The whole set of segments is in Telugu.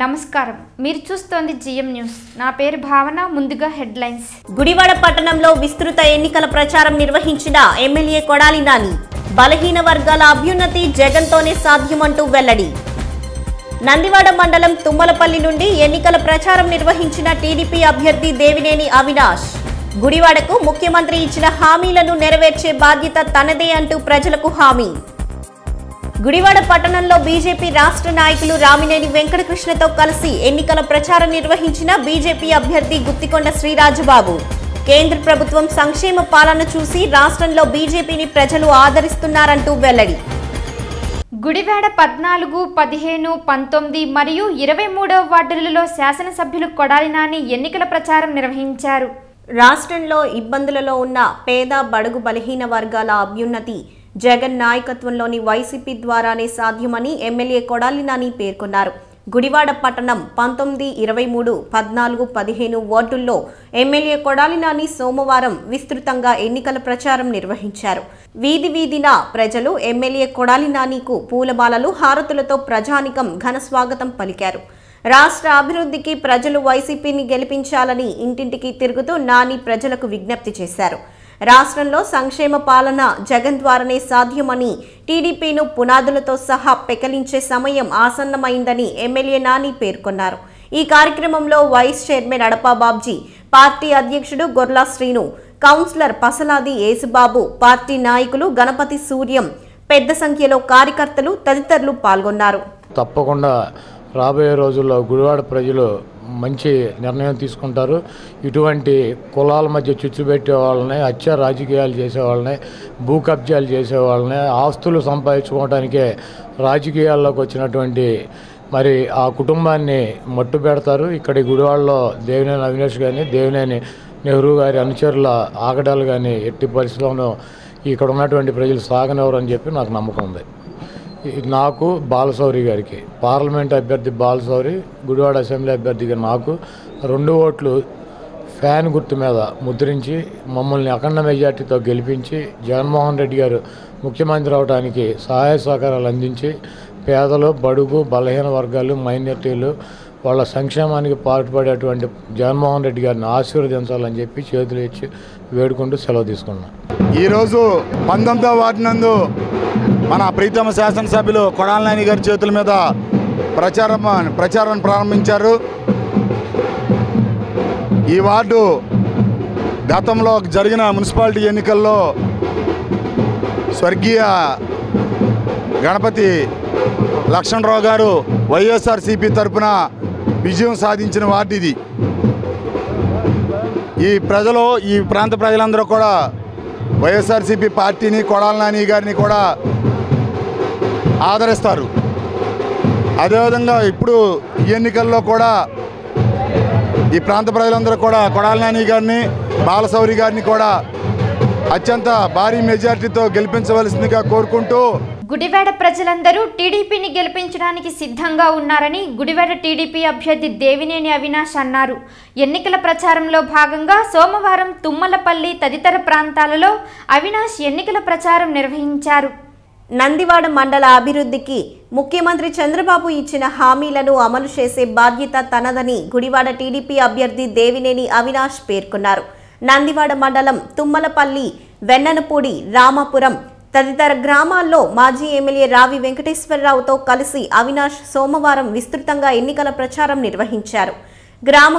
నమస్కారం, మీరు చూస్తోంది జిఎం న్యూస్. నా పేరు భావన. ముందుగా హెడ్లైన్స్. గుడివాడ పట్టణంలో విస్తృత ఎన్నికల ప్రచారం నిర్వహించిన ఎమ్మెల్యే కొడాలి నాని. బలహీన వర్గాల అభ్యున్నతి జగన్తోనే సాధ్యమంటూ వెల్లడి. నందివాడ మండలం తుమ్మలపల్లి నుండి ఎన్నికల ప్రచారం నిర్వహించిన టీడీపీ అభ్యర్థి దేవినేని అవినాష్. గుడివాడకు ముఖ్యమంత్రి ఇచ్చిన హామీలను నెరవేర్చే బాధ్యత తనదే అంటూ ప్రజలకు హామీ. గుడివాడ పట్టణంలో బీజేపీ రాష్ట్ర నాయకులు రామినేని వెంకటకృష్ణతో కలిసి ఎన్నికల ప్రచారం నిర్వహించిన బీజేపీ అభ్యర్థి గుత్తికొండ శ్రీరాజుబాబు. కేంద్ర ప్రభుత్వం సంక్షేమ పాలన చూసి రాష్ట్రంలో బీజేపీని ప్రజలు ఆదరిస్తున్నారంటూ వెల్లడి. గుడివాడ 14, 15, 19 మరియు 23వ వార్డులలో శాసనసభ్యులు కొడాలి నాని ఎన్నికల ప్రచారం నిర్వహించారు. రాష్ట్రంలో ఇబ్బందులలో ఉన్న పేద బడుగు బలహీన వర్గాల అభ్యున్నతి జగన్ నాయకత్వంలోని వైసీపీ ద్వారానే సాధ్యమని ఎమ్మెల్యే కొడాలి నాని పేర్కొన్నారు. గుడివాడ పట్టణం 19, 23, 14, 15 వార్డుల్లో ఎమ్మెల్యే కొడాలి నాని సోమవారం విస్తృతంగా ఎన్నికల ప్రచారం నిర్వహించారు. వీధి వీధిన ప్రజలు ఎమ్మెల్యే కొడాలి నానికు పూలమాలలు, హారతులతో ప్రజానికం ఘన స్వాగతం పలికారు. రాష్ట్ర అభివృద్ధికి ప్రజలు వైసీపీని గెలిపించాలని ఇంటింటికి తిరుగుతూ నాని ప్రజలకు విజ్ఞప్తి చేశారు. రాష్ట్రంలో సంక్షేమ పాలన జగన్ ద్వారానే సాధ్యమని, టీడీపీను పునాదులతో సహా పెకలించే సమయం ఆసన్నమైందని ఎమ్మెల్యే నాని పేర్కొన్నారు. ఈ కార్యక్రమంలో వైస్ చైర్మన్ అడపా బాబ్జీ, పార్టీ అధ్యక్షుడు గొర్లా శ్రీను, కౌన్సిలర్ పసలాది యేసుబాబు, పార్టీ నాయకులు గణపతి సూర్యం, పెద్ద సంఖ్యలో కార్యకర్తలు తదితరులు పాల్గొన్నారు. తప్పకుండా రాబోయే రోజుల్లో గుడివాడ ప్రజలు మంచి నిర్ణయం తీసుకుంటారు. ఇటువంటి కులాల మధ్య చిచ్చు పెట్టే వాళ్ళని, హత్య రాజకీయాలు చేసేవాళ్ళని, భూ కబ్జాలు చేసేవాళ్ళని, ఆస్తులు సంపాదించుకోవడానికే రాజకీయాల్లోకి వచ్చినటువంటి మరి ఆ కుటుంబాన్ని మట్టు పెడతారు. ఇక్కడ గుడివాడలో దేవినేని అవినాష్ కానీ, దేవినేని నెహ్రూ గారి అనుచరుల ఆగడాలు కానీ ఎట్టి పరిస్థితుల్లోనూ ఇక్కడ ఉన్నటువంటి ప్రజలు సాగనివ్వరు అని చెప్పి నాకు నమ్మకం ఉంది. నాకు బాలశౌరి గారికి, పార్లమెంట్ అభ్యర్థి బాలశౌరి, గుడివాడ అసెంబ్లీ అభ్యర్థిగా నాకు 2 ఓట్లు ఫ్యాన్ గుర్తు మీద ముద్రించి మమ్మల్ని అఖండ మెజార్టీతో గెలిపించి జగన్మోహన్ రెడ్డి గారు ముఖ్యమంత్రి అవడానికి సహాయ సహకారాలు అందించి పేదలు, బడుగు, బలహీన వర్గాలు, మైనారిటీలు వాళ్ళ సంక్షేమానికి పాటుపడేటువంటి జగన్మోహన్ రెడ్డి గారిని ఆశీర్వదించాలని చెప్పి చేతులు ఇచ్చి వేడుకుంటూ సెలవు తీసుకున్నాం. ఈరోజు 19వ వార్డు నందు మన ప్రీతమ శాసనసభ్యులు కొడాలి నాని గారి చేతుల మీద ప్రచారం ప్రారంభించారు. ఈ వార్డు గతంలో జరిగిన మున్సిపాలిటీ ఎన్నికల్లో స్వర్గీయ గణపతి లక్ష్మణరావు గారు వైఎస్ఆర్సీపీ తరఫున విజయం సాధించిన వార్డు ఇది. ఈ ప్రాంత ప్రజలందరూ కూడా వైఎస్ఆర్సీపీ పార్టీని, కొడాలి నాని గారిని కూడా ఆదరిస్తారు. అదేవిధంగా ఇప్పుడు ఈ ఎన్నికల్లో కూడా ఈ ప్రాంత ప్రజలందరూ కూడా కొడాలి నాని గారిని, బాలశౌరి గారిని కూడా అత్యంత భారీ మెజార్టీతో గెలిపించవలసిందిగా కోరుకుంటూ, గుడివాడ ప్రజలందరూ టీడీపీని గెలిపించడానికి సిద్ధంగా ఉన్నారని గుడివాడ టీడీపీ అభ్యర్థి దేవినేని అవినాష్ అన్నారు. ఎన్నికల ప్రచారంలో భాగంగా సోమవారం తుమ్మలపల్లి తదితర ప్రాంతాలలో అవినాష్ ఎన్నికల ప్రచారం నిర్వహించారు. నందివాడ మండల అభివృద్ధికి ముఖ్యమంత్రి చంద్రబాబు ఇచ్చిన హామీలను అమలు చేసే బాధ్యత తనదని గుడివాడ టీడీపీ అభ్యర్థి దేవినేని అవినాష్ పేర్కొన్నారు. నందివాడ మండలం తుమ్మలపల్లి, వెన్ననపూడి, రామాపురం తదితర గ్రామాల్లో మాజీ ఎమ్మెల్యే రావి వెంకటేశ్వరరావుతో కలిసి అవినాష్ సోమవారం విస్తృతంగా ఎన్నికల ప్రచారం నిర్వహించారు.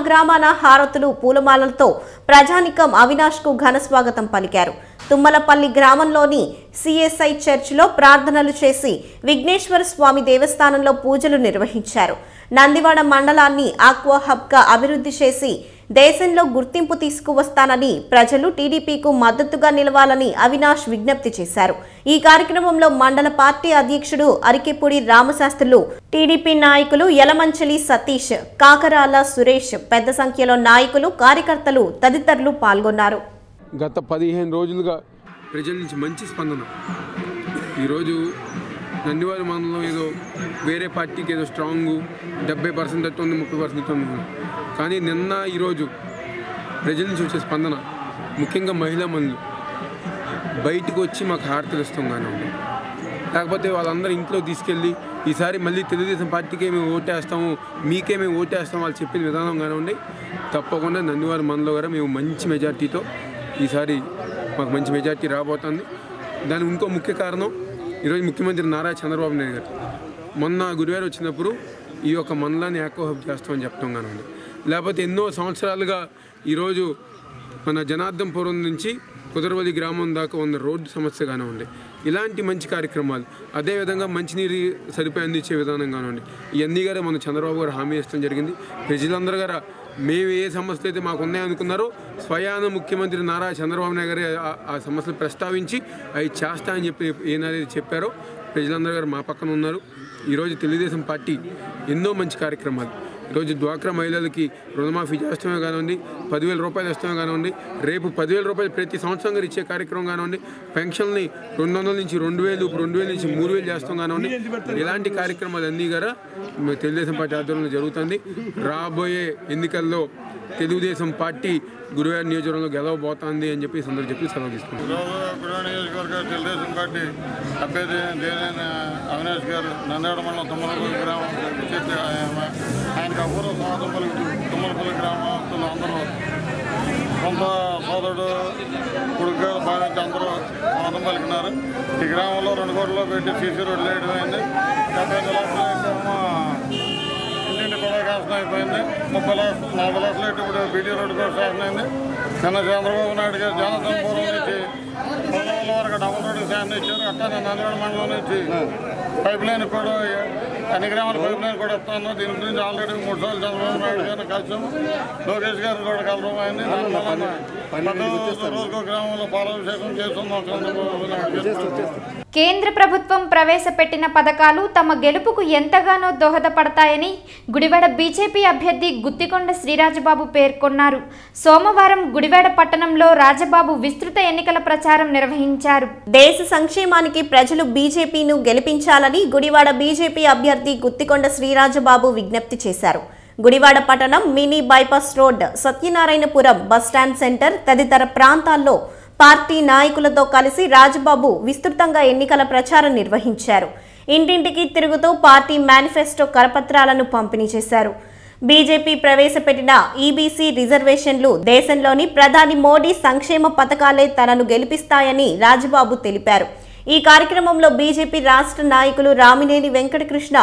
గ్రామాన హారతులు, పూలమాలలతో ప్రజానికం అవినాష్కు ఘన స్వాగతం పలికారు. తుమ్మలపల్లి గ్రామంలోని సిఎస్ఐ చర్చిలో ప్రార్థనలు చేసి విఘ్నేశ్వర స్వామి దేవస్థానంలో పూజలు నిర్వహించారు. నందివాడ మండలాన్ని ఆక్వా హబ్గా అభివృద్ధి చేసి దేశంలో గుర్తింపు తీసుకువస్తానని, ప్రజలు టీడీపీకు మద్దతుగా నిలవాలని అవినాష్ విజ్ఞప్తి చేశారు. ఈ కార్యక్రమంలో మండల పార్టీ అధ్యక్షుడు అరికెపూడి రామశాస్త్రులు, టీడీపీ నాయకులు యలమంచలి సతీష్, కాకరాల సురేష్, పెద్ద సంఖ్యలో నాయకులు, కార్యకర్తలు తదితరులు పాల్గొన్నారు. గత 15 రోజులుగా ప్రజల నుంచి మంచి స్పందన. ఈరోజు నందివాడ మండలం ఏదో వేరే పార్టీకి ఏదో స్ట్రాంగు 70% అట్టుంది, 30% ఉంది. కానీ నిన్న ఈరోజు ప్రజల నుంచి వచ్చే స్పందన, ముఖ్యంగా మహిళా మనులు బయటకు వచ్చి మాకు హారతలు ఇస్తాం కానీ, లేకపోతే వాళ్ళందరూ ఇంట్లో తీసుకెళ్ళి ఈసారి మళ్ళీ తెలుగుదేశం పార్టీకే మేము ఓటేస్తాము, మీకే మేము ఓటేస్తాము వాళ్ళు చెప్పిన విధానం కానివ్వండి, తప్పకుండా నందివారం మండలం గారు మేము మంచి మెజార్టీతో ఈసారి మాకు మంచి మెజార్టీ రాబోతుంది. దానికి ఇంకో ముఖ్య కారణం ఈరోజు ముఖ్యమంత్రి నారా చంద్రబాబు నాయుడు గారు మొన్న గురువారం వచ్చినప్పుడు ఈ యొక్క మండలాన్ని ఏకోహబ్ చేస్తామని చెప్పడం కానివ్వండి, లేకపోతే ఎన్నో సంవత్సరాలుగా ఈరోజు మన జనార్దనపురం నుంచి కుదరవల్లి గ్రామం దాకా ఉన్న రోడ్డు సమస్య కానివ్వండి, ఇలాంటి మంచి కార్యక్రమాలు, అదేవిధంగా మంచినీరు సరిపోయి అందించే విధానం కానివ్వండి, ఇవన్నీ గారు మన చంద్రబాబు గారు హామీ ఇష్టం జరిగింది. ప్రజలందరూ గారు మేము ఏ సమస్యలు అయితే మాకు ఉన్నాయనుకున్నారో స్వయాన ముఖ్యమంత్రి నారా చంద్రబాబు నాయుడు గారు ఆ సమస్యలు ప్రస్తావించి అవి చేస్తా అని చెప్పి ఏనాది చెప్పారో ప్రజలందరూ గారు మా పక్కన ఉన్నారు. ఈరోజు తెలుగుదేశం పార్టీ ఎన్నో మంచి కార్యక్రమాలు, ఈరోజు డ్వాక్రా మహిళలకి రుణమాఫీ చేస్తామే కానివ్వండి, 10,000 రూపాయలు ఇస్తామే కానివ్వండి, రేపు 10,000 రూపాయలు ప్రతి సంవత్సరం గారు ఇచ్చే కార్యక్రమం కానివ్వండి, పెన్షన్ని 200 నుంచి 2,000, 2,000 నుంచి 3,000 చేస్తాం కానివ్వండి, ఇలాంటి కార్యక్రమాలు అన్నీ గారా తెలుగుదేశం పార్టీ ఆధ్వర్యంలో జరుగుతుంది. రాబోయే ఎన్నికల్లో తెలుగుదేశం పార్టీ గురువారం నియోజకవర్గంలో గెలవబోతోంది అని చెప్పి అందరూ చెప్పి సెలవు తీసుకుంటారు. గురువారం నియోజకవర్గం తెలుగుదేశం పార్టీ అభ్యర్థి దేవినేని అవినాష్ గారు నందివాడ మండలం తుమ్మలపల్లి గ్రామం చెప్పి ఆయనకు అపూర్వ స్వాగతం పలుకుతూ తుమ్మలపల్లి గ్రామస్తులు అందరూ కొంత సోదరుడు కొడుకుగా భావించి అందరూ స్వాగతం పలికినారు. ఈ గ్రామంలో 2 కోట్లలో పెట్టి సీసీ రోడ్లు వేయడం అయింది. 75 లక్షలు ఇంటింటి కూడా శాసనం అయిపోయింది. 40 లక్షలు ఇప్పుడు బీటీ రోడ్డు కూడా శాసనం అయింది. నిన్న చంద్రబాబు నాయుడు గారు జనార్దనపురం నుంచి పొలాల వరకు డబుల్ రోడ్డు శాసనం ఇచ్చారు. అట్లా నందివాడ మండలం నుంచి పైప్ లైన్ కూడా అన్ని గ్రామాల పైప్ లైన్ కూడా ఇస్తాను. దీని గురించి ఆల్రెడీ 3 సార్లు చంద్రబాబు నాయుడు గారిని కలిసాము. లోకేష్ గారిని కూడా కలవడం అయింది. దానివల్ల రోజుకో గ్రామంలో పాలాభిషేకం చేస్తున్నాం చంద్రబాబు నాయుడు. కేంద్ర ప్రభుత్వం ప్రవేశపెట్టిన పథకాలు తమ గెలుపుకు ఎంతగానో దోహదపడతాయని గుడివాడ బీజేపీ అభ్యర్థి గుత్తికొండ శ్రీరాజబాబు పేర్కొన్నారు. సోమవారం గుడివాడ పట్టణంలో రాజబాబు విస్తృత ఎన్నికల ప్రచారం నిర్వహించారు. దేశ సంక్షేమానికి ప్రజలు బీజేపీను గెలిపించాలని గుడివాడ బీజేపీ అభ్యర్థి గుత్తికొండ శ్రీరాజబాబు విజ్ఞప్తి చేశారు. గుడివాడ పట్టణం mini bypass road, Satyanarayanapuram bus stand centre తదితర ప్రాంతాల్లో పార్టీ నాయకులతో కలిసి రాజబాబు విస్తృతంగా ఎన్నికల ప్రచారం నిర్వహించారు. ఇంటింటికి తిరుగుతూ పార్టీ మేనిఫెస్టో కరపత్రాలను పంపిణీ చేశారు. బీజేపీ ప్రవేశపెట్టిన ఈబీసీ రిజర్వేషన్లు దేశంలోని ప్రధాని మోడీ సంక్షేమ పథకాలే తనను గెలిపిస్తాయని రాజబాబు తెలిపారు. ఈ కార్యక్రమంలో బీజేపీ రాష్ట్ర నాయకులు రామినేని వెంకటకృష్ణ,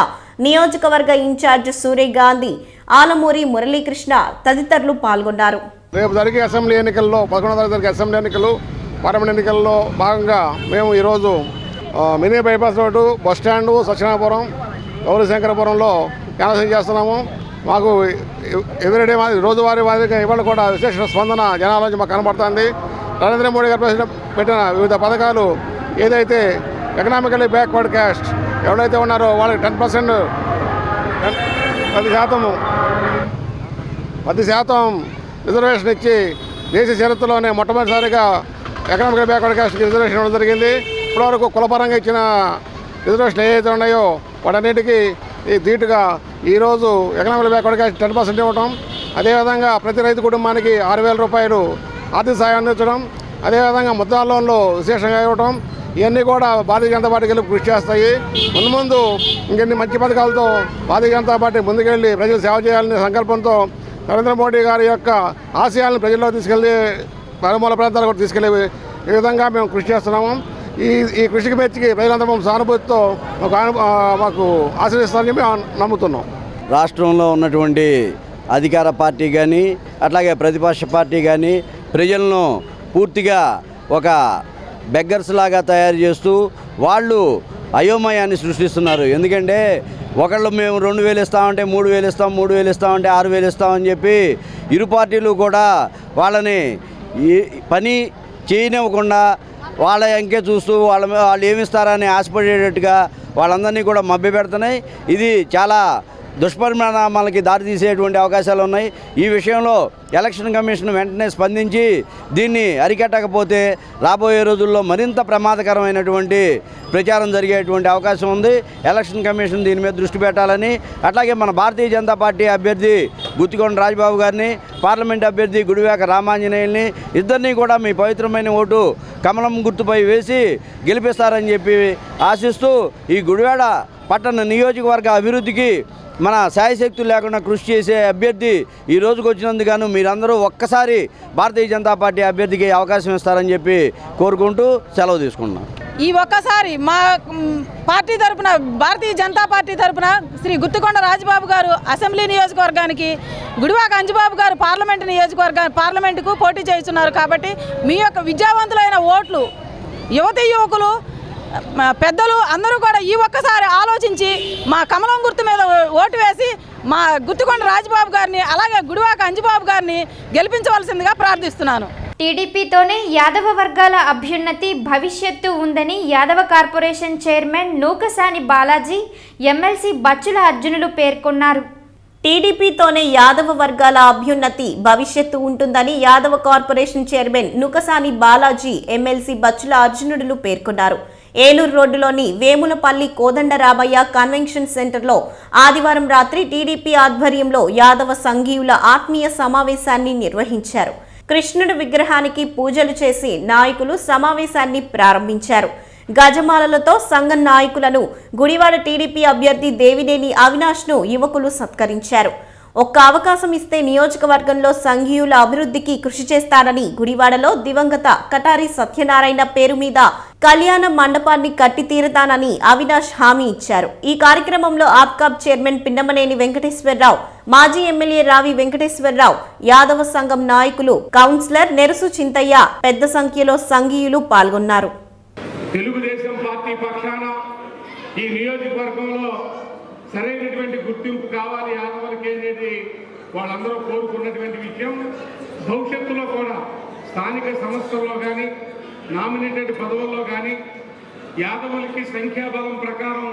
నియోజకవర్గ ఇన్ఛార్జ్ సూర్యగాంధీ, ఆలమూరి మురళీకృష్ణ తదితరులు పాల్గొన్నారు. రేపు జరిగే అసెంబ్లీ ఎన్నికల్లో 11వ తారీఖు జరిగే అసెంబ్లీ ఎన్నికలు, పార్లమెంట్ ఎన్నికల్లో భాగంగా మేము ఈరోజు mini bypass road, bus stand, Satyanarayanapuram, గౌరీశంకరపురంలో క్యాన్వాసింగ్ చేస్తున్నాము. మాకు ఎవ్రీడే రోజువారీ వారీగా ఇవాళ కూడా విశేష స్పందన జనాల నుంచి మాకు కనబడుతుంది. నరేంద్ర మోడీ గారు పెట్టిన వివిధ పథకాలు ఏదైతే ఎకనామికలీ బ్యాక్వర్డ్ క్యాస్ట్ ఎవరైతే ఉన్నారో వాళ్ళకి 10% 10% రిజర్వేషన్ ఇచ్చి దేశ చరిత్రలోనే మొట్టమొదటిసారిగా ఎకనామికల్ బ్యాక్వర్డ్ క్యాస్ట్కి రిజర్వేషన్ ఇవ్వడం జరిగింది. ఇప్పటివరకు కులపరంగా ఇచ్చిన రిజర్వేషన్ ఏవైతే ఉన్నాయో వాటన్నిటికీ ధీటుగా ఈరోజు ఎకనామికల్ బ్యాక్వర్డ్ క్యాస్ట్ 10% ఇవ్వడం, అదేవిధంగా ప్రతి రైతు కుటుంబానికి 6,000 రూపాయలు ఆర్థిక సాయం అందించడం, అదేవిధంగా ముద్రా లోన్లు విశేషంగా ఇవ్వడం, ఇవన్నీ కూడా భారతీయ జనతా పార్టీ గెలుపు కృషి చేస్తాయి. ముందు ఇంకెన్ని మంచి పథకాలతో భారతీయ జనతా పార్టీ ముందుకెళ్ళి ప్రజలు సేవ చేయాలనే సంకల్పంతో నరేంద్ర మోడీ గారి యొక్క ఆశయాలను ప్రజల్లో తీసుకెళ్ళి పరమూల ప్రాంతాలకు కూడా తీసుకెళ్లే ఈ విధంగా మేము కృషి చేస్తున్నాము. ఈ కృషికి మెచ్చికి ప్రజలందరూ సానుభూతితో మాకు ఆశీర్వదిస్తారని మేము నమ్ముతున్నాం. రాష్ట్రంలో ఉన్నటువంటి అధికార పార్టీ కానీ అట్లాగే ప్రతిపక్ష పార్టీ కానీ ప్రజలను పూర్తిగా ఒక బెగ్గర్స్ లాగా తయారు చేస్తూ వాళ్ళు అయోమయాన్ని సృష్టిస్తున్నారు. ఎందుకంటే ఒకళ్ళు మేము 2,000 ఇస్తామంటే 3,000 ఇస్తాం, 3,000 ఇస్తామంటే 6,000 ఇస్తామని చెప్పి ఇరు పార్టీలు కూడా వాళ్ళని పని చేయనివ్వకుండా వాళ్ళ అంకే చూస్తూ వాళ్ళు ఏమిస్తారని ఆశపడేటట్టుగా వాళ్ళందరినీ కూడా మభ్యపెడుతున్నాయి. ఇది చాలా దుష్పరిణామాలకి దారితీసేటువంటి అవకాశాలు ఉన్నాయి. ఈ విషయంలో ఎలక్షన్ కమిషన్ వెంటనే స్పందించి దీన్ని అరికట్టకపోతే రాబోయే రోజుల్లో మరింత ప్రమాదకరమైనటువంటి ప్రచారం జరిగేటువంటి అవకాశం ఉంది. ఎలక్షన్ కమిషన్ దీని మీద దృష్టి పెట్టాలని, అట్లాగే మన భారతీయ జనతా పార్టీ అభ్యర్థి గుత్తికొండ రాజబాబు గారిని, పార్లమెంట్ అభ్యర్థి గుడివాక రామాంజనేయుల్ని ఇద్దరినీ కూడా మీ పవిత్రమైన ఓటు కమలం గుర్తుపై వేసి గెలిపిస్తారని చెప్పి ఆశిస్తూ ఈ గుడివాడ పట్టణ నియోజకవర్గ అభివృద్ధికి మన శాయశక్తులు లేకుండా కృషి చేసే అభ్యర్థి ఈ రోజుకు వచ్చినందుకు మీరందరూ ఒక్కసారి భారతీయ జనతా పార్టీ అభ్యర్థికి అవకాశం ఇస్తారని చెప్పి కోరుకుంటూ సెలవు తీసుకుంటున్నాం. ఈ ఒక్కసారి మా పార్టీ తరపున, భారతీయ జనతా పార్టీ తరపున శ్రీ గుత్తికొండ రాజబాబు గారు అసెంబ్లీ నియోజకవర్గానికి, గుడివాక అంజబాబు గారు పార్లమెంటుకు పోటీ చేస్తున్నారు. కాబట్టి మీ యొక్క విద్యావంతులైన ఓట్లు, యువతీ యువకులు, పెద్దలు అందరూ కూడా ఈ ఒక్కసారి ఆలోచించి మా కమలం గుర్తు మీద ఓటు వేసి మా గుత్తికొండ రాజబాబు గారిని, అలాగే గుడివాక అంజబాబు గారిని గెలిపించవలసిందిగా ప్రార్థిస్తున్నాను. టీడీపీతోనే యాదవ వర్గాల అభ్యున్నతి భవిష్యత్తు ఉందని Yadava corporation chairman Nookasani Balaji, MLC Bachchula అర్జునులు పేర్కొన్నారు. టీడీపీతోనే యాదవ వర్గాల అభ్యున్నతి భవిష్యత్తు ఉంటుందని Yadava corporation chairman Nookasani Balaji, MLC Bachchula అర్జునుడులు పేర్కొన్నారు. ఏలూరు రోడ్డులోని వేములపల్లి కోదండరామయ్య కన్వెన్షన్ సెంటర్లో ఆదివారం రాత్రి టీడీపీ ఆధ్వర్యంలో యాదవ సంఘీయుల ఆత్మీయ సమావేశాన్ని నిర్వహించారు. కృష్ణుడి విగ్రహానికి పూజలు చేసి నాయకులు సమావేశాన్ని ప్రారంభించారు. గజమాలలతో సంఘం నాయకులను గుడివాడ టీడీపీ అభ్యర్థి దేవినేని అవినాష్ను యువకులు సత్కరించారు. ఒక్క అవకాశం ఇస్తే నియోజకవర్గంలో సంఘీయుల అభివృద్ధికి కృషి చేస్తానని గుడివాడలో దివంగత కటారి సత్యనారాయణ పేరు మీద కళ్యాణ మండపాన్ని కట్టి తీరుతానని అవినాష్ హామీ ఇచ్చారు. ఈ కార్యక్రమంలో ఆప్కాబ్ చైర్మన్ పిన్నమనేని వెంకటేశ్వరరావు, మాజీ ఎమ్మెల్యే రావి వెంకటేశ్వరరావు, యాదవ సంఘం నాయకులు, కౌన్సిలర్ నెరుసు చింతయ్య పెద్ద సంఖ్యలో సంఘీయులు పాల్గొన్నారు. తెలుగుదేశం పార్టీ పక్షాన ఈ నియోజకవర్గంలో సరైనటువంటి గుర్తింపు కావాలి యాదవులకి అనేది వాళ్ళందరూ కోరుకున్నటువంటి విషయం. భవిష్యత్తులో కూడా స్థానిక సంస్థల్లో కానీ, నామినేటెడ్ పదవుల్లో కానీ యాదవులకి సంఖ్యాబలం ప్రకారం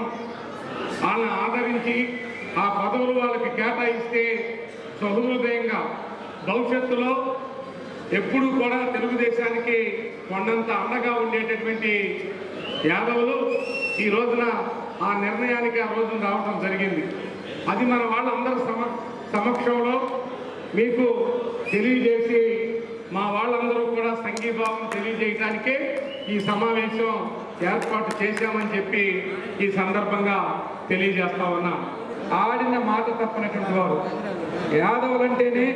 వాళ్ళని ఆదరించి ఆ పదవులు వాళ్ళకి కేటాయిస్తే సహృదయంగా భవిష్యత్తులో ఎప్పుడూ కూడా తెలుగుదేశానికి కొండంత అండగా ఉండేటటువంటి యాదవులు ఈ రోజున ఆ నిర్ణయానికి ఆ రోజున రావడం జరిగింది. అది మన వాళ్ళందరి సమక్షంలో మీకు తెలియజేసి మా వాళ్ళందరూ కూడా సంఘీభావం తెలియజేయడానికే ఈ సమావేశం ఏర్పాటు చేశామని చెప్పి ఈ సందర్భంగా తెలియజేస్తా ఉన్నాం. ఆడిన మాట తప్పనటువంటి వారు యాదవులంటేనే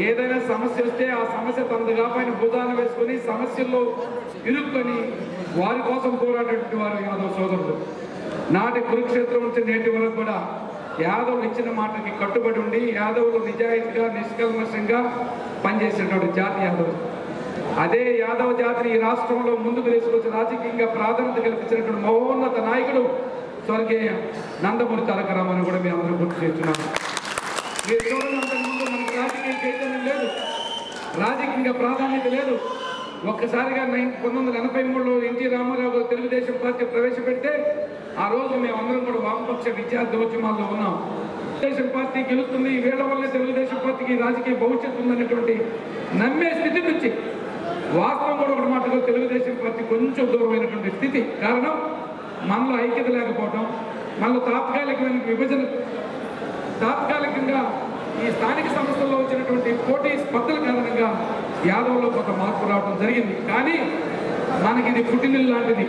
ఏదైనా సమస్య వస్తే ఆ సమస్య తనదుగా పైన భుజాన వేసుకొని సమస్యల్లో ఇరుక్కొని వారి కోసం పోరాడేటువంటి వారు యాదవ సోదరులు. నాటి కురుక్షేత్రం నుంచి నేటి వరకు కూడా యాదవులు ఇచ్చిన మాటకి కట్టుబడి ఉండి యాదవులు నిజాయితీగా నిష్కల్మషంగా పనిచేసేటువంటి జాతి యాదవులు. అదే యాదవ జాతిని ఈ రాష్ట్రంలో ముందుకు తీసుకొచ్చి రాజకీయంగా ప్రాధాన్యత కల్పించినటువంటి మహోన్నత నాయకుడు స్వర్గీయ నందమూరి తారక రామారావు కూడా మేము అందరూ గుర్తు చేస్తున్నాము. మీరు చూడండి, అంతకుముందు మనకు రాజకీయ చైతన్యం లేదు, రాజకీయంగా ప్రాధాన్యత లేదు. ఒక్కసారిగా 1983లో ఎన్టీ రామారావు గారు తెలుగుదేశం పార్టీ ప్రవేశపెడితే ఆ రోజు మేమందరం కూడా వామపక్ష విద్యార్థి ఉద్యమాల్లో ఉన్నాం. తెలుగుదేశం పార్టీ గెలుస్తుంది, ఈ వేళ వల్లే తెలుగుదేశం పార్టీకి రాజకీయ భవిష్యత్తు ఉందనేటువంటి నమ్మే స్థితి నుంచి వాస్తవం కూడా ఒక మాటలో తెలుగుదేశం పార్టీ కొంచెం దూరమైనటువంటి స్థితి. కారణం మనలో ఐక్యత లేకపోవడం, మనలో తాత్కాలికమైన విభజన, తాత్కాలికంగా ఈ స్థానిక సంస్థల్లో వచ్చినటువంటి పోటీ స్పర్ధల కారణంగా యాదవ్లో కొంత మార్పు రావడం జరిగింది. కానీ మనకి ఇది పుట్టినిల్లు లాంటిది.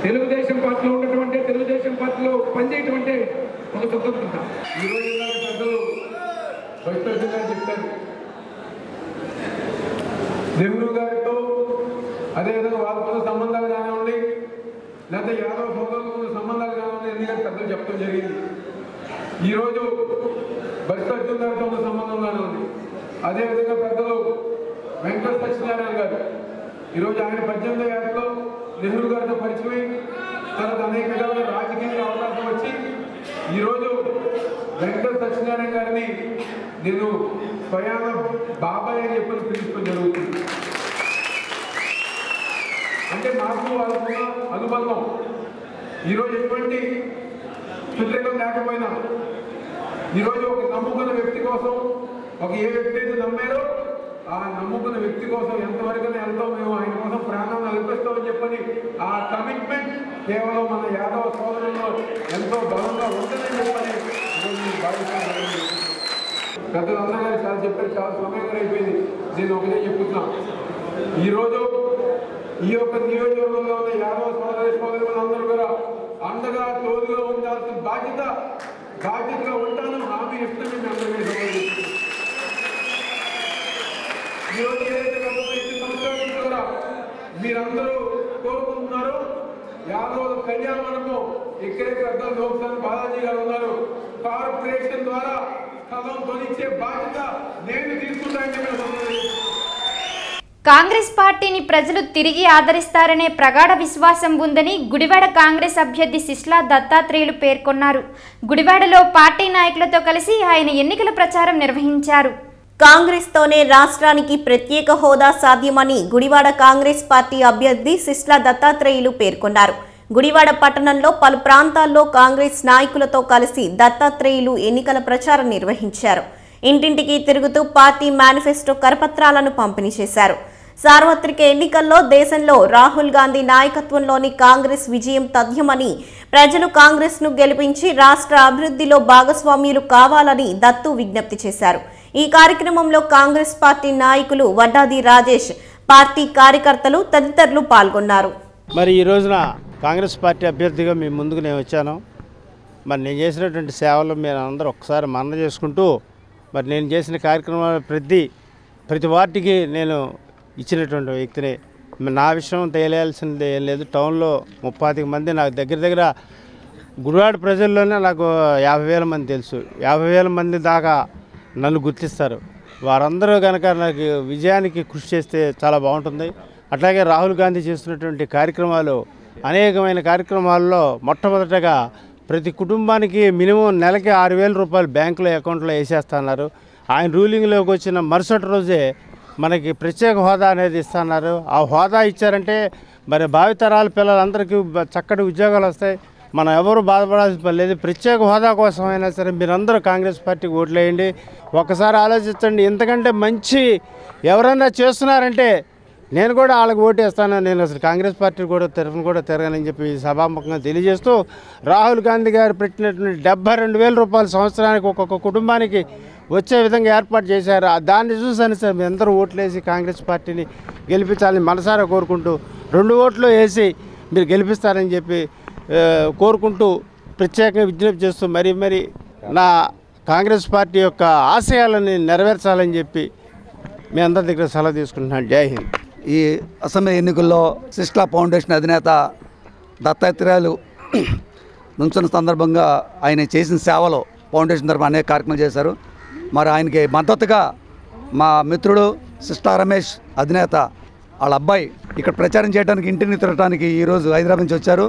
తెలుగుదేశం పార్టీలో ఉన్నటువంటి, తెలుగుదేశం పార్టీలో పనిచేయటం అంటే ఒక స్వతంత్రత. ఈరోజు పెద్దలు వైష్ణవ్ గారు చెప్తారు, నెహ్రూ గారితో అదేవిధంగా వాళ్ళతో సంబంధాలు కానివ్వండి, లేకపోతే యాదవ్ సోదరులతో సంబంధాలు కానివ్వండి, ఎందుకంటే పెద్దలు చెప్పడం జరిగింది. ఈరోజు వైష్ణవ్ గారితో ఉన్న సంబంధం కానివ్వండి, అదేవిధంగా పెద్దలు వెంకట సత్యనారాయణ గారు ఈరోజు ఆయన 18వ ఏటలో నెహ్రూ గారితో పరిచయం, తర్వాత అనేక విధాలుగా రాజకీయంగా అవకాశం వచ్చి ఈరోజు వెంకట సత్యనారాయణ గారిని నేను స్వయాన బాబాయ్ అని చెప్పి పిలుచుకొని జరుగుతుంది. అంటే నాకు వాళ్ళకున్న అనుబంధం ఈరోజు ఎటువంటి వ్యతిరేకం లేకపోయినా ఈరోజు ఒక నమ్ముకున్న వ్యక్తి కోసం, ఒక ఏ వ్యక్తి అయితే నమ్మారో ఆ నమ్ముకున్న వ్యక్తి కోసం ఎంతవరకు వెళ్తాం, మేము ఆయన కోసం ప్రాణాలను అల్పిస్తామని చెప్పని ఆ కమిట్మెంట్ కేవలం మన యాదవ సోదరుల్లో ఎంతో బలంగా ఉంటుందని చెప్పని భావిస్తున్నాను. పెద్దలందరూ గారు చాలా చెప్పారు, చాలా సమయం అయిపోయింది. నేను ఒకటే చెప్తున్నా, ఈరోజు ఈ యొక్క నియోజకవర్గంలో ఉన్న యాదవ సోదరులందరూ కూడా అండగా తోడుగా ఉండాల్సిన బాధ్యతగా ఉంటాను, హామీ ఇస్తాను. మీ అందరికీ ఈరోజు ఏదైతే గత 5 సంవత్సరాల నుంచి కూడా మీరందరూ కోరుకుంటున్నారు, యాదవ్ కళ్యాణ మండపం ఇక్కడే పెద్ద లోక్సభ బాలాజీ గారు ఉన్నారు, కార్పొరేషన్ ద్వారా స్థలం కొనిచ్చే బాధ్యత నేను తీసుకుంటానని. కాంగ్రెస్ పార్టీని ప్రజలు తిరిగి ఆదరిస్తారనే ప్రగాఢ విశ్వాసం ఉందని గుడివాడ కాంగ్రెస్ అభ్యర్థి శిష్లా దత్తాత్రేయులు పేర్కొన్నారు. గుడివాడలో పార్టీ నాయకులతో కలిసి ఆయన ఎన్నికల ప్రచారం నిర్వహించారు. కాంగ్రెస్తోనే రాష్ట్రానికి ప్రత్యేక హోదా సాధ్యమని గుడివాడ కాంగ్రెస్ పార్టీ అభ్యర్థి శిష్లా దత్తాత్రేయులు పేర్కొన్నారు. గుడివాడ పట్టణంలో పలు ప్రాంతాల్లో కాంగ్రెస్ నాయకులతో కలిసి దత్తాత్రేయులు ఎన్నికల ప్రచారం నిర్వహించారు. ఇంటింటికి తిరుగుతూ పార్టీ మేనిఫెస్టో కరపత్రాలను పంపిణీ చేశారు. సార్వత్రిక ఎన్నికల్లో దేశంలో రాహుల్ గాంధీ నాయకత్వంలోని కాంగ్రెస్ విజయం తథ్యమని, ప్రజలు కాంగ్రెస్ను గెలిపించి రాష్ట్ర అభివృద్ధిలో భాగస్వామ్యులు కావాలని దత్తు విజ్ఞప్తి చేశారు. ఈ కార్యక్రమంలో కాంగ్రెస్ పార్టీ నాయకులు వడ్డాది రాజేష్, పార్టీ కార్యకర్తలు తదితరులు పాల్గొన్నారు. మరి ఈ రోజున కాంగ్రెస్ పార్టీ అభ్యర్థిగా మీ ముందుకు నేను వచ్చాను. మరి నేను చేసినటువంటి సేవలు మీరు అందరూ ఒకసారి మనన చేసుకుంటూ, మరి నేను చేసిన కార్యక్రమాలు ప్రతి వార్డుకి నేను ఇచ్చినటువంటి వ్యక్తిని. నా విషయం తెలియాల్సింది ఏం లేదు. టౌన్లో 35 మంది నాకు దగ్గర గుడివాడ ప్రజల్లోనే నాకు 50,000 మంది తెలుసు. 50,000 మంది దాకా నన్ను గుర్తిస్తారు. వారందరూ కనుక నాకు విజయానికి కృషి చేస్తే చాలా బాగుంటుంది. అట్లాగే రాహుల్ గాంధీ చేస్తున్నటువంటి కార్యక్రమాలు, అనేకమైన కార్యక్రమాల్లో మొట్టమొదటగా ప్రతి కుటుంబానికి మినిమం నెలకి 6,000 రూపాయలు బ్యాంకులో అకౌంట్లో వేసేస్తున్నారు. ఆయన రూలింగ్లోకి వచ్చిన మరుసటి రోజే మనకి ప్రత్యేక హోదా అనేది ఇస్తున్నారు. ఆ హోదా ఇచ్చారంటే మరి భావితరాల పిల్లలందరికీ చక్కటి ఉద్యోగాలు వస్తాయి. మనం ఎవరు బాధపడాల్సిన పని లేదు. ప్రత్యేక హోదా కోసం అయినా సరే మీరందరూ కాంగ్రెస్ పార్టీకి ఓట్లేయండి. ఒకసారి ఆలోచించండి. ఇంతకంటే మంచి ఎవరైనా చేస్తున్నారంటే నేను కూడా వాళ్ళకి ఓటేస్తాను. నేను అసలు కాంగ్రెస్ పార్టీ తరఫున కూడా తిరగనని చెప్పి సభాముఖంగా తెలియజేస్తూ, రాహుల్ గాంధీ గారు పెట్టినటువంటి 72,000 రూపాయలు సంవత్సరానికి ఒక్కొక్క కుటుంబానికి వచ్చే విధంగా ఏర్పాటు చేశారు. దాన్ని చూసాను సార్, మీ అందరూ ఓట్లేసి కాంగ్రెస్ పార్టీని గెలిపించాలని మనసారా కోరుకుంటూ, 2 ఓట్లు వేసి మీరు గెలిపిస్తారని చెప్పి కోరుకుంటూ ప్రత్యేకంగా విజ్ఞప్తి చేస్తూ మరి నా కాంగ్రెస్ పార్టీ యొక్క ఆశయాలని నెరవేర్చాలని చెప్పి మీ అందరి దగ్గర సలహా తీసుకుంటున్నాను. జై హింద్. ఈ అసెంబ్లీ ఎన్నికల్లో శిష్లా ఫౌండేషన్ అధినేత దత్తాత్రేయులు నుంచిన సందర్భంగా ఆయన చేసిన సేవలో ఫౌండేషన్ తరఫున అనేక కార్యక్రమాలు చేశారు. మరి ఆయనకి మద్దతుగా మా మిత్రుడు శిష్లా రమేష్ అధినేత వాళ్ళ అబ్బాయి ఇక్కడ ప్రచారం చేయడానికి, ఇంటిని తిరగడానికి ఈరోజు హైదరాబాద్ నుంచి వచ్చారు.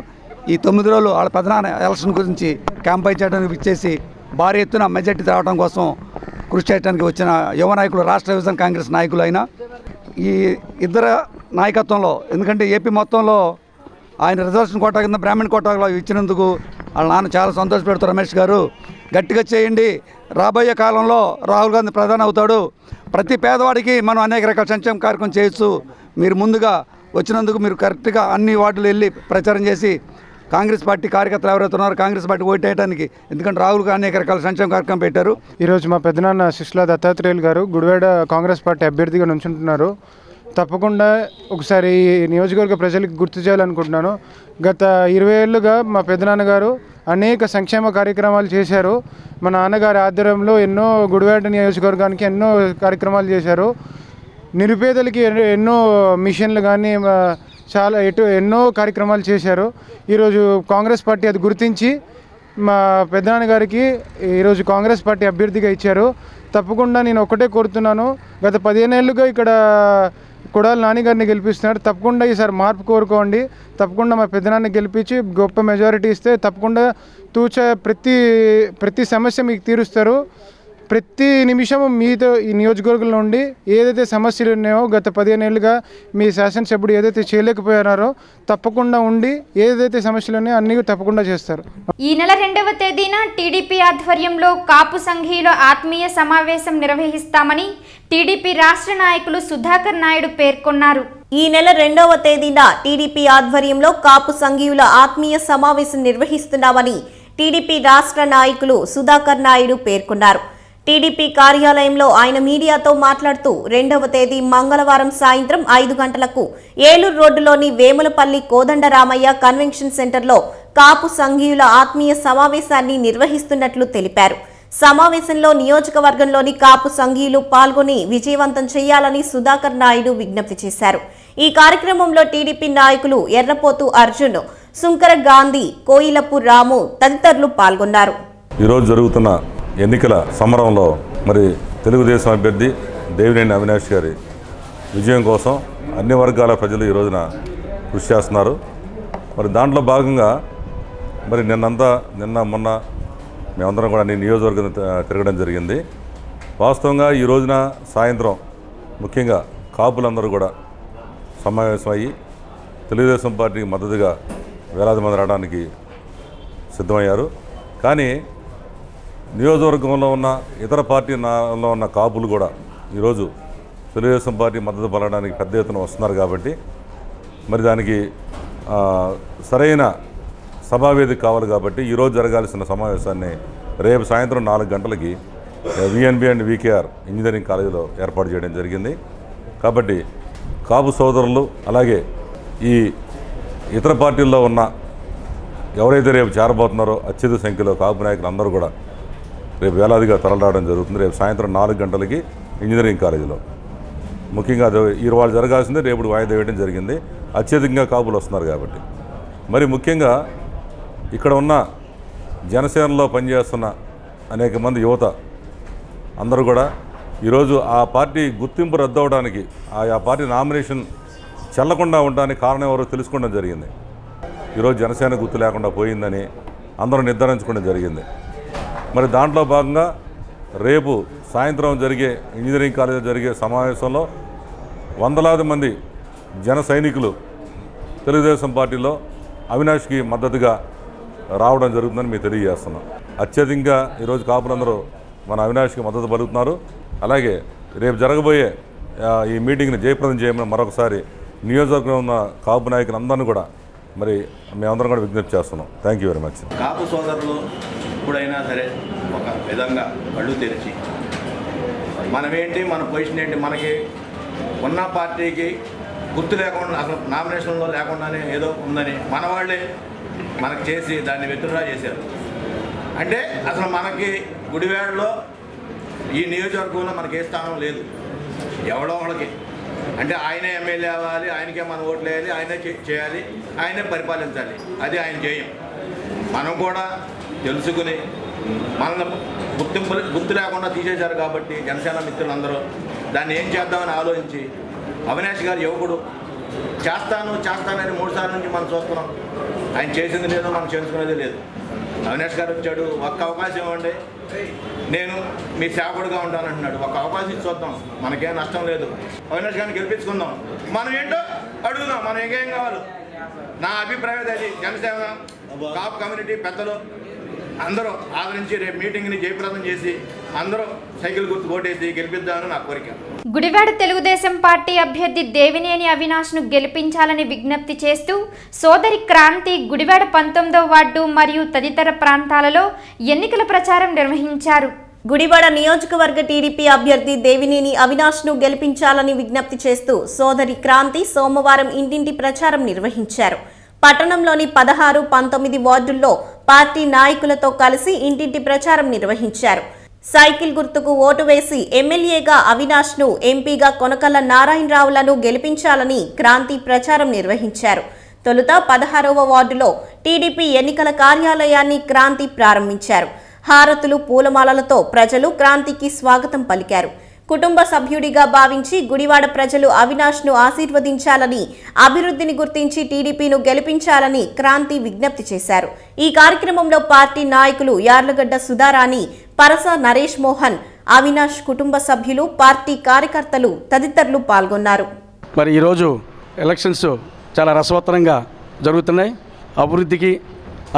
ఈ 9 రోజులు వాళ్ళ ప్రధాన ఎలక్షన్ గురించి క్యాంపైన్ చేయడానికి ఇచ్చేసి భారీ ఎత్తున మెజార్టీ తేవడం కోసం కృషి చేయడానికి వచ్చిన యువ నాయకులు, రాష్ట్ర విభజన కాంగ్రెస్ నాయకులు అయినా ఈ ఇద్దరు నాయకత్వంలో, ఎందుకంటే ఏపీ మొత్తంలో ఆయన రిజర్వేషన్ కోటా కింద బ్రాహ్మణ్ కోటాలో ఇచ్చినందుకు వాళ్ళ నాన్న చాలా సంతోషపెడుతూ రమేష్ గారు గట్టిగా చేయండి, రాబోయే కాలంలో రాహుల్ గాంధీ ప్రధాని అవుతాడు, ప్రతి పేదవాడికి మనం అనేక రకాల సంక్షేమ కార్యక్రమం చేయొచ్చు, మీరు ముందుగా వచ్చినందుకు మీరు కరెక్ట్గా అన్ని వార్డులు వెళ్ళి ప్రచారం చేసి కాంగ్రెస్ పార్టీ కార్యకర్తలు ఎవరైతే ఉన్నారో కాంగ్రెస్ పార్టీ ఓటేయడానికి, ఎందుకంటే రాహుల్ గాంధీ అనేక రకాల సంక్షేమ కార్యక్రమం పెట్టారు. ఈరోజు మా పెద్దనాన్న శిష్లా దత్తాత్రేయులు గారు గుడివాడ కాంగ్రెస్ పార్టీ అభ్యర్థిగా నుంచుంటున్నారు. తప్పకుండా ఒకసారి నియోజకవర్గ ప్రజలకు గుర్తు చేయాలనుకుంటున్నాను. గత 20 ఏళ్ళుగా మా పెద్దనాన్నగారు అనేక సంక్షేమ కార్యక్రమాలు చేశారు. మా నాన్నగారి ఆధ్వర్యంలో ఎన్నో గుడివాడ నియోజకవర్గానికి ఎన్నో కార్యక్రమాలు చేశారు. నిరుపేదలకి ఎన్నో మిషన్లు కానీ చాలా ఎన్నో కార్యక్రమాలు చేశారు. ఈరోజు కాంగ్రెస్ పార్టీ అది గుర్తించి మా పెద్దనాన్నగారికి ఈరోజు కాంగ్రెస్ పార్టీ అభ్యర్థిగా ఇచ్చారు. తప్పకుండా నేను ఒకటే కోరుతున్నాను, గత 15 ఏళ్ళుగా ఇక్కడ కొడాలి నానిగారిని గెలిపిస్తున్నారు. తప్పకుండా ఈసారి మార్పు కోరుకోండి. తప్పకుండా మా పెద్దనాన్ని గెలిపించి గొప్ప మెజారిటీ ఇస్తే తప్పకుండా ప్రతి సమస్య మీకు తీరుస్తారు. ప్రతి నిమిషము మీతో ఈ నియోజకవర్గంలో ఉండి ఏదైతే సమస్యలు ఉన్నాయో గత 15 ఏళ్ళుగా మీ శాసనసభ్యుడు ఏదైతే చేయలేకపోయారో తప్పకుండా ఉండి ఏదైతే సమస్యలు ఉన్నాయో అన్నీ తప్పకుండా చేస్తారు. ఈ నెల 2వ తేదీన టీడీపీ ఆధ్వర్యంలో కాపు సంఘీయుల ఆత్మీయ సమావేశం నిర్వహిస్తామని టీడీపీ రాష్ట్ర నాయకులు సుధాకర్ నాయుడు పేర్కొన్నారు. ఈ నెల 2వ తేదీన టీడీపీ ఆధ్వర్యంలో కాపు సంఘీయుల ఆత్మీయ సమావేశం నిర్వహిస్తున్నామని టీడీపీ రాష్ట్ర నాయకులు సుధాకర్ నాయుడు పేర్కొన్నారు. టీడీపీ కార్యాలయంలో ఆయన మీడియాతో మాట్లాడుతూ 2వ తేదీ మంగళవారం సాయంత్రం 5 గంటలకు ఏలూరు రోడ్డులోని వేములపల్లి కోదండరామయ్య కన్వెన్షన్ సెంటర్లో కాపు సంఘీయుల ఆత్మీయ సమావేశాన్ని నిర్వహిస్తున్నట్లు తెలిపారు. సమావేశంలో నియోజకవర్గంలోని కాపు సంఘీయులు పాల్గొని విజయవంతం చేయాలని సుధాకర్ నాయుడు విజ్ఞప్తి చేశారు. ఈ కార్యక్రమంలో టీడీపీ నాయకులు ఎర్రపోతు అర్జున్, సుంకర గాంధీ, కోయిలపు రాము తదితరులు పాల్గొన్నారు. ఈరోజు జరుగుతున్న ఎన్నికల సమరంలో మరి తెలుగుదేశం అభ్యర్థి దేవినేని అవినాష్ గారి విజయం కోసం అన్ని వర్గాల ప్రజలు ఈ రోజున కృషి చేస్తున్నారు. మరి దాంట్లో భాగంగా మరి నిన్న మొన్న మేమందరం కూడా అన్ని నియోజకవర్గం తిరగడం జరిగింది. వాస్తవంగా ఈ రోజున సాయంత్రం ముఖ్యంగా కాపులందరూ కూడా సమావేశమయ్యి తెలుగుదేశం పార్టీకి మద్దతుగా వేలాది మంది రావడానికి సిద్ధమయ్యారు. కానీ నియోజకవర్గంలో ఉన్న ఇతర పార్టీలో ఉన్న కాపులు కూడా ఈరోజు తెలుగుదేశం పార్టీ మద్దతు పలకడానికి పెద్ద ఎత్తున వస్తున్నారు. కాబట్టి మరి దానికి సరైన సభావేదిక కావాలి. కాబట్టి ఈరోజు జరగాల్సిన సమావేశాన్ని రేపు సాయంత్రం 4 గంటలకి విఎన్బి అండ్ వికేఆర్ ఇంజనీరింగ్ కాలేజీలో ఏర్పాటు చేయడం జరిగింది. కాబట్టి కాపు సోదరులు అలాగే ఈ ఇతర పార్టీల్లో ఉన్న ఎవరైతే రేపు చేరబోతున్నారో అత్యధిక సంఖ్యలో కాపు నాయకులు అందరూ కూడా రేపు వేలాదిగా తరలిరావడం జరుగుతుంది. రేపు సాయంత్రం 4 గంటలకి ఇంజనీరింగ్ కాలేజీలో ముఖ్యంగా అది ఈరోజు జరగాల్సిందే రేపు వాయిదా వేయడం జరిగింది. అత్యధికంగా కాపులు వస్తున్నారు. కాబట్టి మరి ముఖ్యంగా ఇక్కడ ఉన్న జనసేనలో పనిచేస్తున్న అనేక మంది యువత అందరూ కూడా ఈరోజు ఆ పార్టీ గుర్తింపు రద్దు అవడానికి ఆ పార్టీ నామినేషన్ చెల్లకుండా ఉండడానికి కారణం ఎవరో తెలుసుకోవడం జరిగింది. ఈరోజు జనసేన గుర్తు లేకుండా పోయిందని అందరూ నిర్ధారించుకోవడం జరిగింది. మరి దాంట్లో భాగంగా రేపు సాయంత్రం జరిగే ఇంజనీరింగ్ కాలేజీలో జరిగే సమావేశంలో వందలాది మంది జన సైనికులు తెలుగుదేశం పార్టీలో అవినాష్కి మద్దతుగా రావడం జరుగుతుందని మేము తెలియజేస్తున్నాం. అత్యధికంగా ఈరోజు కాపులందరూ మన అవినాష్కి మద్దతు పలుకుతున్నారు. అలాగే రేపు జరగబోయే ఈ మీటింగ్ని జయప్రదం చేయమని మరొకసారి నియోజకవర్గంలో ఉన్న కాపు నాయకులందరినీ కూడా మరి మేమందరం కూడా విజ్ఞప్తి చేస్తున్నాం. Thank you very much. Kapu సోదరులు ఎప్పుడైనా సరే ఒక విధంగా కళ్ళు తెరిచి మనమేంటి, మన పొజిషన్ ఏంటి, మనకి ఉన్న పార్టీకి గుర్తు లేకుండా అసలు నామినేషన్లో లేకుండానే ఏదో ఉందని మన వాళ్ళే మనకు చేసి దాన్ని విత్డ్రా చేశారు. అంటే అసలు మనకి గుడివాడలో ఈ నియోజకవర్గంలో మనకి ఏ స్థానం లేదు. ఎవడో వాళ్ళకి అంటే ఆయనే ఎమ్మెల్యే అవ్వాలి, ఆయనకే మనం ఓట్లు వేయాలి, ఆయనే చేయాలి, ఆయనే పరిపాలించాలి. అది ఆయన చేయం. మనం కూడా తెలుసుకుని మనల్ని గుర్తు లేకుండా తీసేశారు. కాబట్టి జనసేన మిత్రులందరూ దాన్ని ఏం చేద్దామని ఆలోచించి అవినాష్ గారు యువకుడు చేస్తానని 3 సార్లు నుంచి మనం చూస్తున్నాం. ఆయన చేసింది లేదో మనం చేసుకునేది లేదు. అవినాష్ గారు వచ్చాడు, ఒక్క అవకాశం ఇవ్వండి, నేను మీ సేవకుడుగా ఉంటానంటున్నాడు. ఒక అవకాశం ఇచ్చి చూద్దాం, మనకేం నష్టం లేదు. అవినాష్ గారిని గెలిపించుకుందాం. మనం ఏంటో అడుగుదాం, మనం ఇంకేం కావాలి. నా అభిప్రాయం అది. జనసేన కాపు కమ్యూనిటీ పెద్దలు అందరూ ఆదరించి రేపు మీటింగ్ని జయప్రదం చేసి అందరూ సైకిల్ గుర్తు ఓటేసి గెలిపిద్దామని నా కోరిక. గుడివాడ తెలుగుదేశం పార్టీ అభ్యర్థి దేవినేని అవినాష్ను గెలిపించాలని విజ్ఞప్తి చేస్తూ సోదరి క్రాంతి గుడివాడ 19వ వార్డు మరియు తదితర ప్రాంతాలలో ఎన్నికల ప్రచారం నిర్వహించారు. గుడివాడ నియోజకవర్గ టీడీపీ అభ్యర్థి దేవినేని అవినాష్ను గెలిపించాలని విజ్ఞప్తి చేస్తూ సోదరి క్రాంతి సోమవారం ఇంటింటి ప్రచారం నిర్వహించారు. పట్టణంలోని 16, 19 వార్డుల్లో పార్టీ నాయకులతో కలిసి ఇంటింటి ప్రచారం నిర్వహించారు. సైకిల్ గుర్తుకు ఓటు వేసి ఎమ్మెల్యేగా అవినాష్ను, ఎంపీగా కొనకళ్ళ నారాయణరావులను గెలిపించాలని క్రాంతి ప్రచారం నిర్వహించారు. తొలుత 16వ వార్డులో టీడీపీ ఎన్నికల కార్యాలయాన్ని క్రాంతి ప్రారంభించారు. హారతులు, పూలమాలలతో ప్రజలు క్రాంతికి స్వాగతం పలికారు. కుటుంబ సభ్యుడిగా భావించి గుడివాడ ప్రజలు అవినాష్ను ఆశీర్వదించాలని, అభివృద్ధిని గుర్తించి టీడీపీను గెలిపించాలని క్రాంతి విజ్ఞప్తి చేశారు. ఈ కార్యక్రమంలో పార్టీ నాయకులు యార్లగడ్డ సుధారాణి, పరస నరేష్ మోహన్, అవినాష్ కుటుంబ సభ్యులు, పార్టీ కార్యకర్తలు తదితరులు పాల్గొన్నారు. మరి ఈరోజు ఎలక్షన్స్ చాలా రసవత్తరంగా జరుగుతున్నాయి. అభివృద్ధికి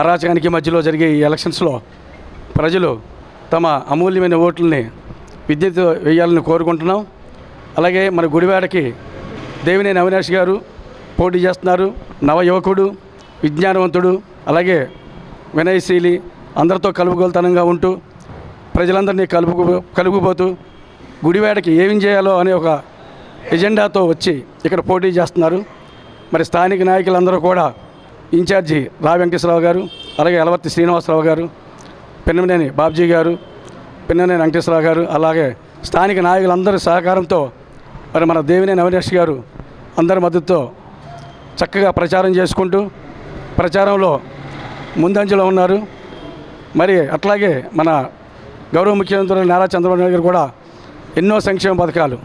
అరాచకానికి మధ్యలో జరిగే ఈ ఎలక్షన్స్లో ప్రజలు తమ అమూల్యమైన ఓట్లని విద్యుత్ వేయాలని కోరుకుంటున్నాం. అలాగే మన గుడివాడకి దేవినేని అవినాష్ గారు పోటీ చేస్తున్నారు. నవ యువకుడు, విజ్ఞానవంతుడు, అలాగే వినయశీలి, అందరితో కలుపుగోలుతనంగా ఉంటూ ప్రజలందరినీ కలుపుకుపోతూ గుడివాడకి ఏం చేయాలో అనే ఒక ఎజెండాతో వచ్చి ఇక్కడ పోటీ చేస్తున్నారు. మరి స్థానిక నాయకులందరూ కూడా ఇన్ఛార్జి రావి వెంకటేశ్వరరావు గారు, అలాగే ఎలవర్తి శ్రీనివాసరావు గారు, పెన్నమనేని బాబ్జీ గారు, పెన్నమనేని వెంకటేశ్వరరావు గారు, అలాగే స్థానిక నాయకులందరి సహకారంతో మరి మన దేవినేని అవినాష్ గారు అందరి మద్దతుతో చక్కగా ప్రచారం చేసుకుంటూ ప్రచారంలో ముందంజలో ఉన్నారు. మరి అట్లాగే మన గౌరవ ముఖ్యమంత్రి నారా చంద్రబాబు నాయుడు గారు కూడా ఎన్నో సంక్షేమ పథకాలు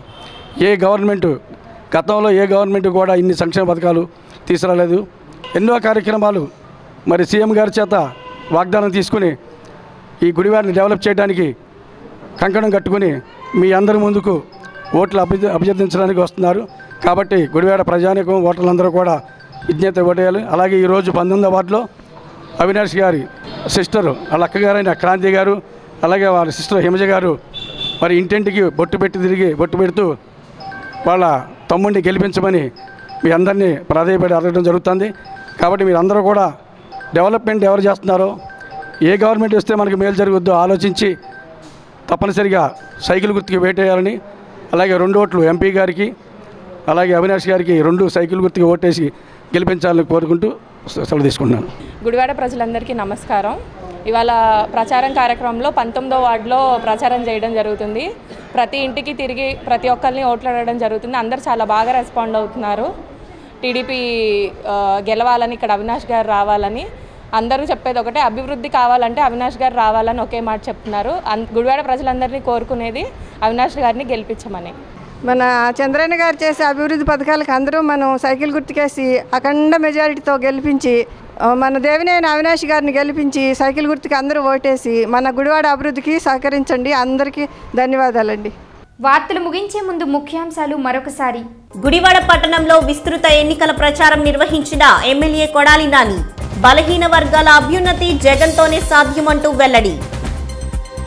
గతంలో ఏ గవర్నమెంట్ కూడా ఇన్ని సంక్షేమ పథకాలు తీసుకురాలేదు. ఎన్నో కార్యక్రమాలు మరి సీఎం గారి చేత వాగ్దానం తీసుకుని ఈ గుడివాడని డెవలప్ చేయడానికి కంకణం కట్టుకుని మీ అందరి ముందుకు ఓట్లు అభ్యర్థించడానికి వస్తున్నారు. కాబట్టి గుడివాడ ప్రజానీకం ఓటర్లందరూ కూడా విజ్ఞత ఓటేయాలి. అలాగే ఈరోజు 19వ వార్డులో అవినాష్ గారి సిస్టరు వాళ్ళ అక్కగారైన క్రాంతి గారు, అలాగే వాళ్ళ సిస్టర్ హిమజ గారు మరి ఇంటింటికి బొట్టు పెడుతూ వాళ్ళ తమ్ముడిని గెలిపించమని మీ అందరినీ ప్రాధాన్యపడి అడగడం జరుగుతుంది. కాబట్టి మీరందరూ కూడా డెవలప్మెంట్ ఎవరు చేస్తున్నారో, ఏ గవర్నమెంట్ వస్తే మనకి మేలు జరుగుద్దో ఆలోచించి తప్పనిసరిగా సైకిల్ గుర్తుకి వేటేయాలని, అలాగే 2 ఓట్లు ఎంపీ గారికి అలాగే అవినాష్ గారికి 2 సైకిల్ గుర్తుకి ఓటేసి గెలిపించాలని కోరుకుంటూ సెలవు తీసుకుంటున్నాను. గుడివాడ ప్రజలందరికీ నమస్కారం. ఇవాళ ప్రచారం కార్యక్రమంలో 19వ వార్డులో ప్రచారం చేయడం జరుగుతుంది. ప్రతి ఇంటికి తిరిగి ప్రతి ఒక్కరిని ఓట్లు అడగడం జరుగుతుంది. అందరూ చాలా బాగా రెస్పాండ్ అవుతున్నారు. టీడీపీ గెలవాలని, ఇక్కడ అవినాష్ గారు రావాలని అందరూ చెప్పేది ఒకటే, అభివృద్ధి కావాలంటే అవినాష్ గారు రావాలని ఒకే మాట చెప్తున్నారు. గుడివాడ ప్రజలందరినీ కోరుకునేది అవినాష్ గారిని గెలిపించమని. మన చంద్రన్న గారు చేసే అభివృద్ధి పథకాలకు అందరూ మనం సైకిల్ గుర్తుకేసి అఖండ మెజారిటీతో గెలిపించి మన దేవినేని అవినాష్ గారిని గెలిపించి సైకిల్ గుర్తుకి అందరూ ఓటేసి మన గుడివాడ అభివృద్ధికి సహకరించండి. అందరికీ ధన్యవాదాలండి. వార్తలు ముగించే ముందు ముఖ్యాంశాలు మరొకసారి. గుడివాడ పట్టణంలో విస్తృత ఎన్నికల ప్రచారం నిర్వహించిన ఎమ్మెల్యే కొడాలి నాని. బలహీన వర్గాల అభ్యున్నతి జగన్తోనే సాధ్యమంటూ వెల్లడి.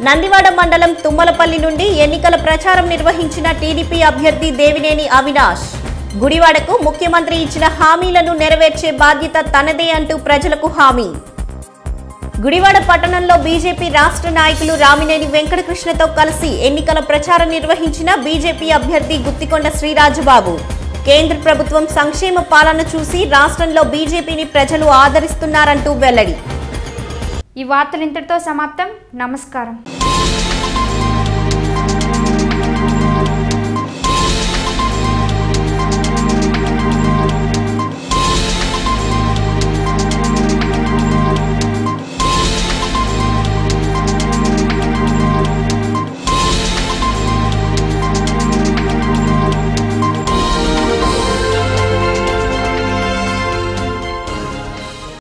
నందివాడ మండలం తుమ్మలపల్లి నుండి ఎన్నికల ప్రచారం నిర్వహించిన టీడీపీ అభ్యర్థి దేవినేని అవినాష్. గుడివాడకు ముఖ్యమంత్రి ఇచ్చిన హామీలను నెరవేర్చే బాధ్యత తనదే అంటూ ప్రజలకు హామీ. గుడివాడ పట్టణంలో బీజేపీ రాష్ట్ర నాయకులు రామినేని వెంకటకృష్ణతో కలిసి ఎన్నికల ప్రచారం నిర్వహించిన బీజేపీ అభ్యర్థి గుత్తికొండ శ్రీరాజుబాబు. కేంద్ర ప్రభుత్వం సంక్షేమ పాలన చూసి రాష్ట్రంలో బీజేపీని ప్రజలు ఆదరిస్తున్నారంటూ వెల్లడి. ఈ వార్తలు ఇంతటితో సమాప్తం. నమస్కారం.